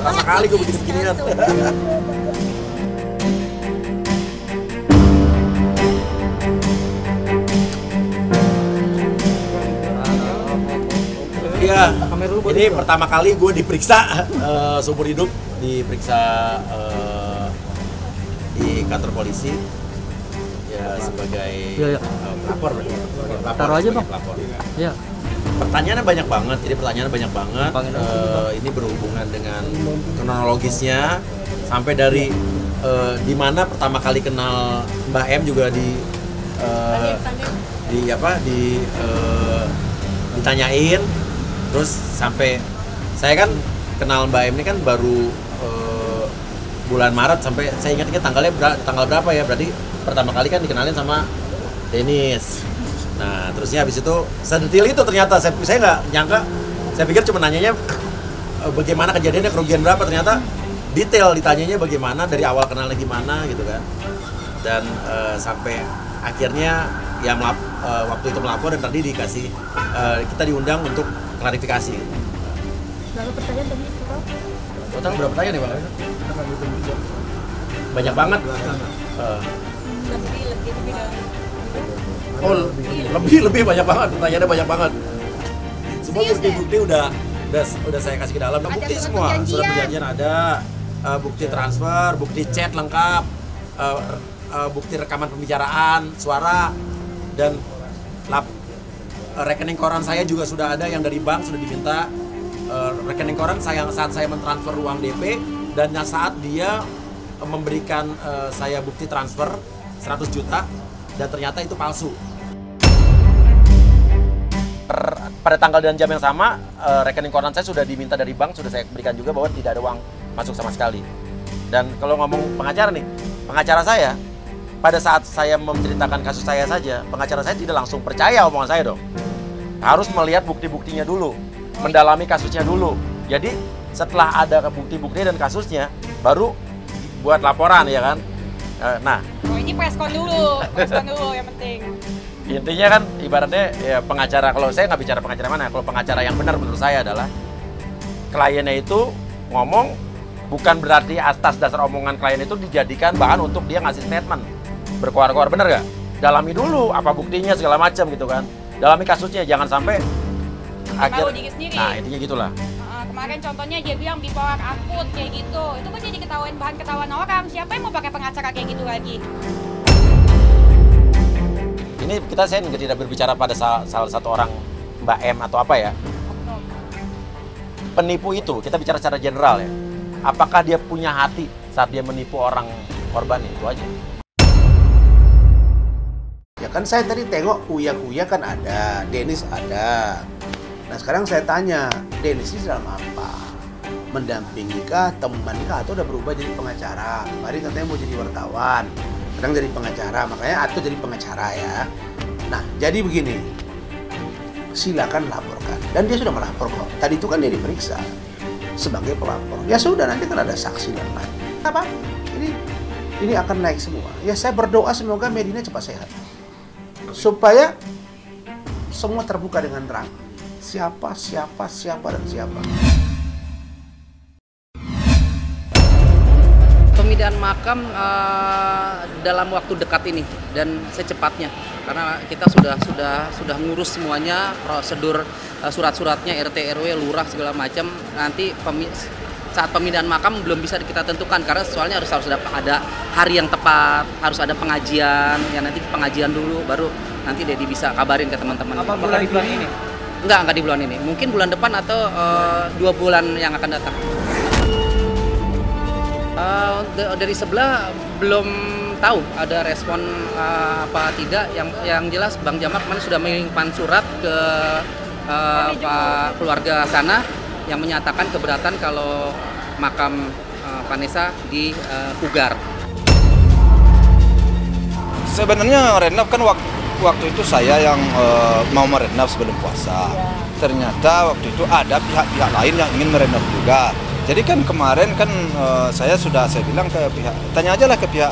pertama kali gue begini-beginian. Iya, ini pertama kali gue diperiksa seumur hidup, diperiksa di kantor polisi ya sebagai pelapor. Taruh aja bang. Pelapor. Iya. Pertanyaannya banyak banget, ini berhubungan dengan kronologisnya sampai dari di mana pertama kali kenal Mbak M juga ditanyain, terus sampai saya kan kenal Mbak M ini kan baru bulan Maret, sampai saya ingat tanggal berapa ya, berarti pertama kali kan dikenalin sama Dennis. Nah, terusnya habis itu sedetil itu ternyata saya nggak nyangka. Saya pikir cuma nanyanya bagaimana kejadiannya, kerugian berapa, ternyata detail ditanyanya bagaimana, dari awal kenalnya gimana gitu kan. Dan sampai akhirnya ya waktu itu melapor dan tadi dikasih kita diundang untuk klarifikasi. Berapa pertanyaan tadi? Total berapa pertanyaan nih Bang? Banyak banget. Lebih banyak banget, pertanyaannya banyak banget. Semua bukti-bukti udah saya kasih ke dalam. Bukti semua, surat perjanjian ada, bukti transfer, bukti chat lengkap, bukti rekaman pembicaraan, suara, dan rekening koran saya juga sudah ada yang dari bank sudah diminta. Rekening koran saat saya mentransfer uang DP dan saat dia memberikan saya bukti transfer 100 juta dan ternyata itu palsu. Pada tanggal dan jam yang sama, rekening koran saya sudah diminta dari bank, sudah saya berikan juga bahwa tidak ada uang masuk sama sekali. Dan kalau ngomong pengacara nih, pengacara saya, pada saat saya menceritakan kasus saya saja, pengacara saya tidak langsung percaya omongan saya dong. Harus melihat bukti-buktinya dulu, mendalami kasusnya dulu. Jadi setelah ada bukti-bukti dan kasusnya, baru buat laporan ya kan. Nah, ini preskon dulu yang penting. Intinya kan ibaratnya ya pengacara, kalau saya nggak bicara pengacara mana, kalau pengacara yang benar menurut saya adalah kliennya itu ngomong bukan berarti atas dasar omongan klien itu dijadikan bahan untuk dia ngasih statement berkoar-koar, bener nggak? Dalami dulu apa buktinya segala macam gitu kan, dalami kasusnya, jangan sampai akhir. Nah intinya gitulah. Kemarin contohnya dia bilang bipolar akut kayak gitu, itu kan jadi bahan ketahuan orang. Siapa yang mau pakai pengacara kayak gitu lagi? Ini saya tidak berbicara pada salah satu orang Mbak M atau apa ya. Penipu itu, kita bicara secara general ya. Apakah dia punya hati saat dia menipu orang korban, itu aja. Ya kan saya tadi tengok Uya kan ada, Dennis ada. Nah sekarang saya tanya, Dennis ini dalam apa? Mendampingi kah, teman kah, atau udah berubah jadi pengacara? Kemarin katanya mau jadi wartawan, sekarang jadi pengacara, makanya atau jadi pengacara ya. Nah jadi begini, silakan laporkan. Dan dia sudah melapor kok. Tadi itu kan dia diperiksa sebagai pelapor. Ya sudah, nanti kan ada saksi dan lain. Apa? Ini akan naik semua. Ya saya berdoa semoga Medina cepat sehat. Supaya semua terbuka dengan terang. Siapa dan siapa. Pemindahan makam dalam waktu dekat ini dan secepatnya, karena kita sudah ngurus semuanya, prosedur surat-suratnya, RT RW lurah segala macam. Nanti saat pemindahan makam belum bisa kita tentukan karena soalnya harus ada hari yang tepat, harus ada pengajian, ya nanti pengajian dulu baru nanti Dedi bisa kabarin ke teman-teman. Apa bulan ini? Enggak di bulan ini. Mungkin bulan depan atau 2 bulan yang akan datang. Dari sebelah belum tahu ada respon apa tidak. Yang jelas Bang Jamal kemarin sudah mengirimkan surat ke keluarga sana yang menyatakan keberatan kalau makam Vanessa dipugar. Sebenarnya renov kan waktu itu saya yang mau merenov sebelum puasa. Ternyata waktu itu ada pihak-pihak lain yang ingin merenov juga. Jadi kan kemarin kan saya bilang ke pihak, tanya aja lah ke pihak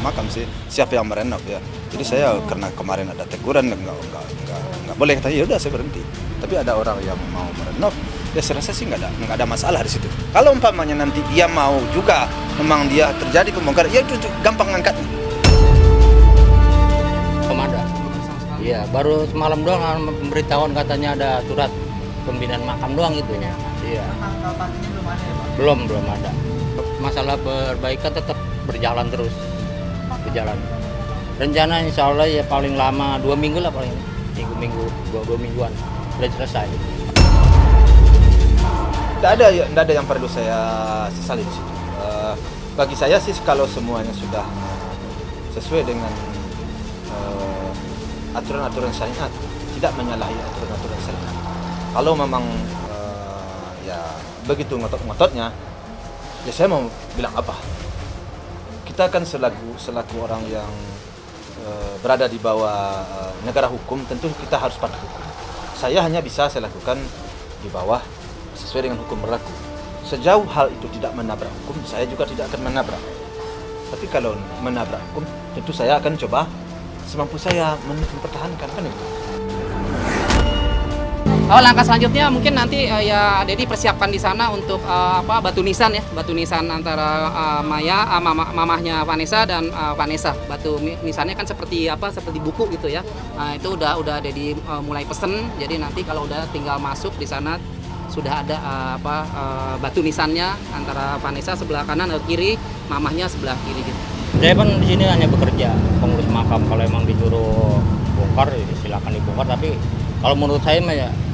makam sih, siapa yang merenov ya. Jadi saya karena kemarin ada teguran nggak boleh, katanya ya udah saya berhenti. Tapi ada orang yang mau merenov, ya saya rasa sih nggak ada masalah di situ. Kalau umpamanya nanti dia mau juga, memang dia terjadi pembongkaran, ya itu gampang ngangkatnya. Belum ada. Iya, baru semalam doang pemberitahuan katanya ada surat pembinaan makam doang itu ya. Iya. Belum ada. Masalah perbaikan tetap berjalan terus. Rencana insya Allah ya paling lama 2 minggu lah paling. Dua mingguan sudah selesai. Tidak ada yang perlu saya sesali di situ. Bagi saya sih kalau semuanya sudah sesuai dengan aturan-aturan syariat, tidak menyalahi aturan-aturan syariat. Kalau memang ya begitu ngotot-ngototnya, ya saya mau bilang apa? Kita kan selaku orang yang berada di bawah negara hukum, tentu kita harus patuh hukum. Saya hanya bisa saya lakukan di bawah sesuai dengan hukum berlaku. Sejauh hal itu tidak menabrak hukum, saya juga tidak akan menabrak. Tapi kalau menabrak hukum, tentu saya akan coba semampu saya mempertahankan, kan itu. Langkah selanjutnya mungkin nanti ya Dedi persiapkan di sana untuk batu nisan ya, batu nisan antara mamahnya Vanessa dan Vanessa. Batu nisannya kan seperti buku gitu ya. Nah, itu udah Dedi mulai pesen. Jadi nanti kalau udah tinggal masuk di sana sudah ada batu nisannya antara Vanessa sebelah kanan atau kiri, mamahnya sebelah kiri gitu. Saya kan di sini hanya bekerja pengurus makam. Kalau emang disuruh bongkar, silakan dibongkar. Tapi kalau menurut saya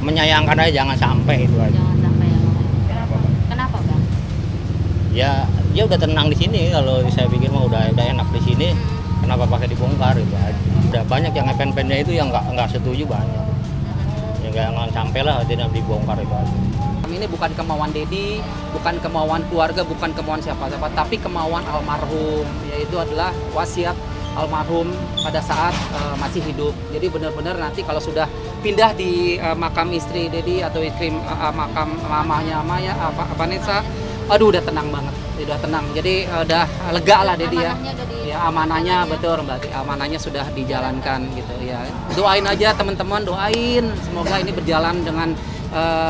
menyayangkan aja, jangan sampai itu aja. Jangan sampai ya Bang. Kenapa Bang? Ya dia udah tenang di sini. Kalau saya pikir mah udah enak di sini. Kenapa pakai dibongkar itu aja? Udah banyak yang pen-pennya itu yang nggak setuju banyak. Ya jangan sampai lah tidak dibongkar itu aja. Ini bukan kemauan Dedi, bukan kemauan keluarga, bukan kemauan siapa-siapa, tapi kemauan almarhum, yaitu adalah wasiat almarhum pada saat masih hidup. Jadi benar-benar nanti kalau sudah pindah di makam istri Dedi atau makam mamahnya Vanessa, aduh udah tenang banget, udah tenang. Jadi udah lega lah Dedi ya. Ya amanahnya betul berarti amanahnya sudah dijalankan gitu ya. Doain aja teman-teman, doain semoga ini berjalan dengan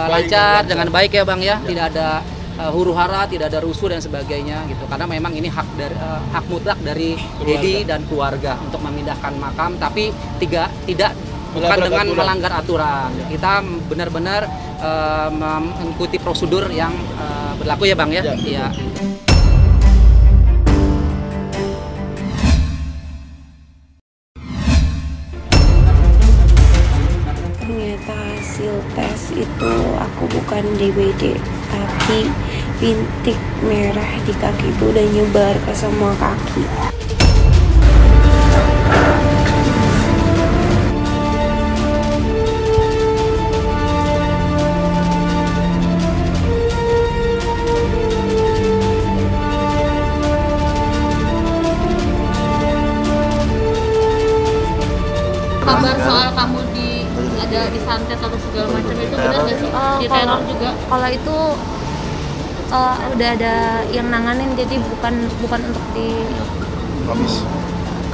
lancar, dengan baik ya Bang ya. Tidak ada huru-hara, tidak ada rusuh dan sebagainya gitu. Karena memang ini hak mutlak dari Dedi dan keluarga untuk memindahkan makam, tapi tidak bukan dengan melanggar aturan. Kita benar-benar mengikuti prosedur yang berlaku ya Bang ya. Iya. Ternyata hasil tes itu aku bukan DBD, tapi bintik merah di kaki itu udah nyebar ke semua kaki. Kabar soal kamu ada disantet atau segala macam itu benar nggak sih? Diteror juga? Kalau itu udah ada yang nanganin, jadi bukan untuk di. Komis.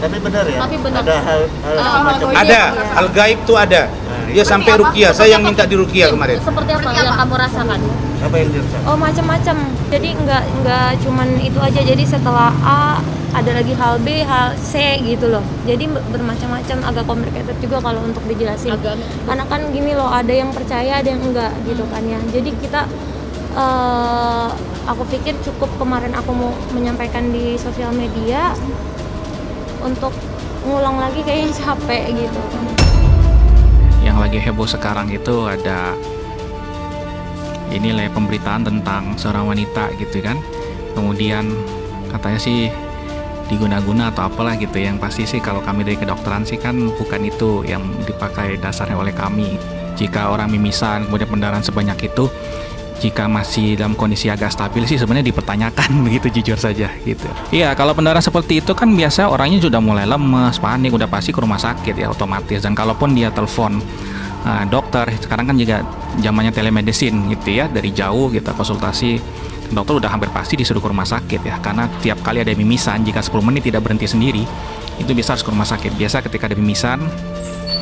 Tapi benar ya. Tapi benar. Ada hal semacam ada hal gaib tuh ada. Dia sampai ruqyah. Saya yang minta di ruqyah kemarin. Seperti apa yang kamu rasakan? apa yang dirasakan? Oh macam-macam. Jadi nggak cuman itu aja. Jadi setelah A ada lagi hal B, hal C gitu loh. Jadi bermacam-macam, agak complicated juga kalau untuk dijelasin. Karena kan gini loh, ada yang percaya, ada yang enggak gitu kan ya. Jadi kita aku pikir cukup kemarin aku mau menyampaikan di sosial media, untuk ngulang lagi kayaknya capek gitu. Yang lagi heboh sekarang itu ada inilah pemberitaan tentang seorang wanita gitu kan, kemudian katanya sih diguna-guna atau apalah gitu. Yang pasti sih kalau kami dari kedokteran sih kan bukan itu yang dipakai dasarnya oleh kami. Jika orang mimisan kemudian pendarahan sebanyak itu, jika masih dalam kondisi agak stabil sih sebenarnya dipertanyakan begitu, jujur saja gitu. Iya, kalau pendarahan seperti itu kan biasa orangnya sudah mulai lemes, panik, udah pasti ke rumah sakit ya otomatis. Dan kalaupun dia telepon dokter, sekarang kan juga zamannya telemedicine gitu ya, dari jauh kita konsultasi dokter udah hampir pasti disuruh ke rumah sakit ya, karena tiap kali ada mimisan, jika 10 menit tidak berhenti sendiri, itu bisa harus ke rumah sakit. Biasa ketika ada mimisan,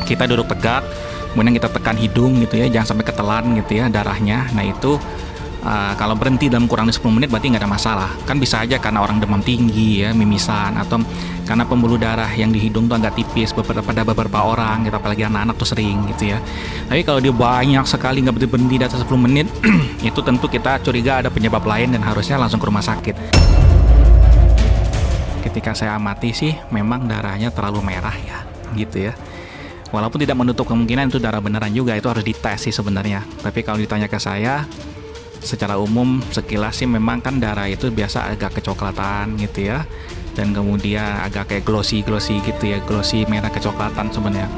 kita duduk tegak, kemudian kita tekan hidung gitu ya, jangan sampai ketelan gitu ya darahnya. Nah itu kalau berhenti dalam kurang dari 10 menit berarti nggak ada masalah. Kan bisa aja karena orang demam tinggi ya, mimisan, atau karena pembuluh darah yang di hidung tuh agak tipis pada beberapa orang gitu, apalagi anak-anak tuh sering gitu ya. Tapi kalau dia banyak sekali nggak berhenti di atas 10 menit itu tentu kita curiga ada penyebab lain dan harusnya langsung ke rumah sakit. Ketika saya amati sih memang darahnya terlalu merah ya gitu ya. Walaupun tidak menutup kemungkinan itu darah beneran juga, itu harus dites sih sebenarnya. Tapi kalau ditanya ke saya, secara umum sekilas sih memang kan darah itu biasa agak kecoklatan gitu ya, dan kemudian agak kayak glossy gitu ya, glossy merah kecoklatan sebenarnya.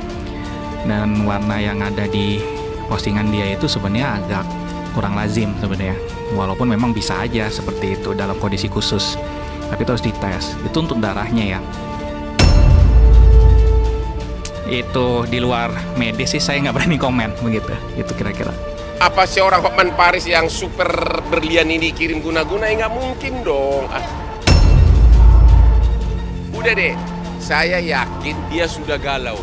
Dan warna yang ada di postingan dia itu sebenarnya agak kurang lazim sebenarnya, walaupun memang bisa aja seperti itu dalam kondisi khusus, tapi itu harus dites. Itu untuk darahnya ya. Itu di luar medis sih saya nggak berani komen begitu, itu kira-kira. Apa sih orang Hotman Paris yang super berlian ini kirim guna-guna? Ya nggak mungkin dong. Udah deh, saya yakin dia sudah galau.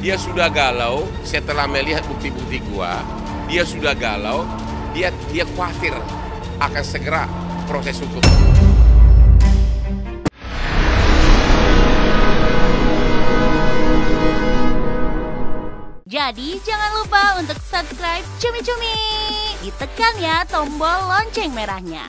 Dia sudah galau setelah melihat bukti-bukti gua. Dia sudah galau, dia khawatir akan segera proses hukum. Jadi jangan lupa untuk subscribe Cumi Cumi. Ditekan ya tombol lonceng merahnya.